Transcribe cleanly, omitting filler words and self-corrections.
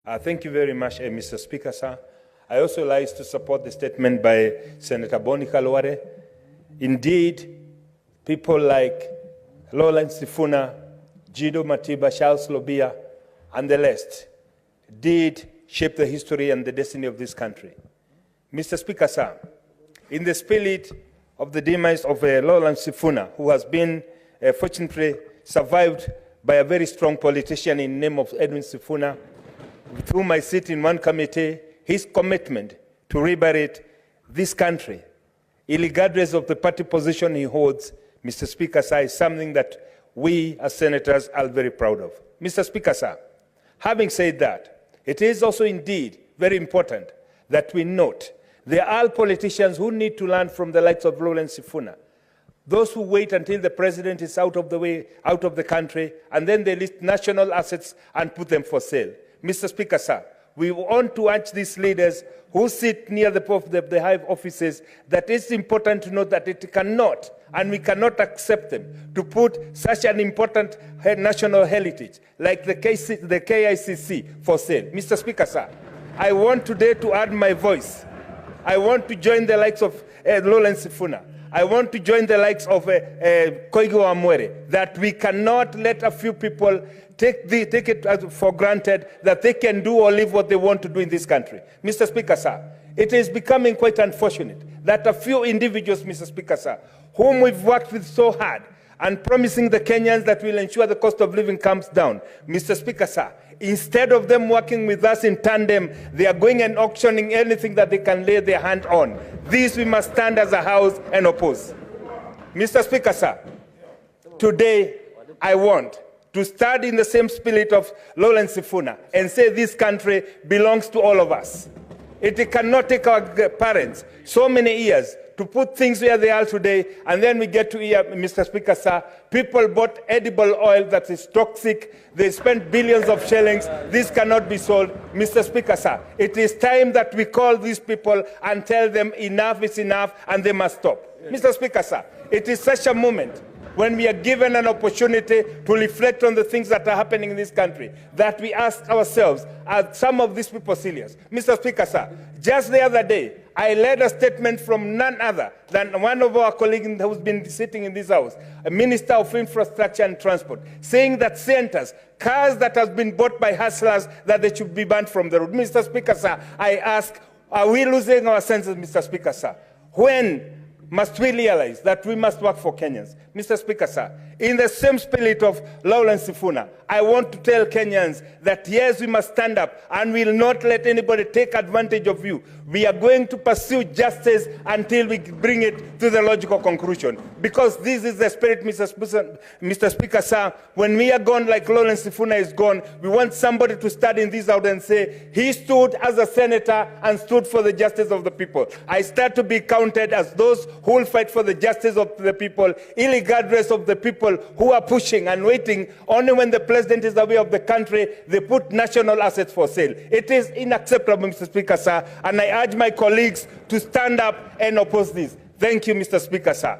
Thank you very much, Mr. Speaker, sir. I also like to support the statement by Senator Boni Khalwale. Indeed, people like Lawrence Sifuna, Jido Matiba, Charles Lobia, and the rest did shape the history and the destiny of this country. Mr. Speaker, sir, in the spirit of the demise of Lawrence Sifuna, who has been fortunately survived by a very strong politician in the name of Edwin Sifuna, through my seat in one committee, his commitment to liberate this country, regardless of the party position he holds, Mr. Speaker, sir, is something that we as senators are very proud of. Mr. Speaker, sir, having said that, it is also indeed very important that we note there are politicians who need to learn from the likes of Lawrence Sifuna. Those who wait until the president is out of the way, out of the country, and then they list national assets and put them for sale. Mr. Speaker, sir, we want to urge these leaders who sit near the high offices that it's important to note that it cannot, and we cannot accept them, to put such an important national heritage like the KICC for sale. Mr. Speaker, sir, I want today to add my voice. I want to join the likes of Lawrence Sifuna. I want to join the likes of Koigo Amwere, that we cannot let a few people take it for granted that they can do or live what they want to do in this country. Mr. Speaker, sir, it is becoming quite unfortunate that a few individuals, Mr. Speaker, sir, whom we've worked with so hard and promising the Kenyans that will ensure the cost of living comes down, Mr. Speaker, sir, instead of them working with us in tandem, they are going and auctioning anything that they can lay their hand on. This we must stand as a house and oppose. Mr. Speaker, sir, today I want to start in the same spirit of Lawrence Sifuna and say this country belongs to all of us. It cannot take our parents so many years to put things where they are today, and then we get to here, Mr. Speaker, sir, people bought edible oil that is toxic. They spent billions of shillings. This cannot be sold. Mr. Speaker, sir, it is time that we call these people and tell them enough is enough and they must stop. Yes. Mr. Speaker, sir, it is such a moment when we are given an opportunity to reflect on the things that are happening in this country, that we ask ourselves, are some of these people serious? Mr. Speaker, sir, just the other day, I led a statement from none other than one of our colleagues who's been sitting in this house, a Minister of Infrastructure and Transport, saying that centers, cars that have been bought by hustlers, that they should be banned from the road. Mr. Speaker, sir, I ask, are we losing our senses, Mr. Speaker, sir? When must we realize that we must work for Kenyans? Mr. Speaker, sir, in the same spirit of Lawrence Sifuna, I want to tell Kenyans that yes, we must stand up and we will not let anybody take advantage of you. We are going to pursue justice until we bring it to the logical conclusion. Because this is the spirit, Mr. Speaker, sir. When we are gone like Lawrence Sifuna is gone, we want somebody to stand in this out and say, he stood as a senator and stood for the justice of the people. I start to be counted as those who will fight for the justice of the people, regardless of the people who are pushing and waiting. Only when the president is away of the country, they put national assets for sale. It is unacceptable, Mr. Speaker, sir, and I urge my colleagues to stand up and oppose this. Thank you, Mr. Speaker, sir.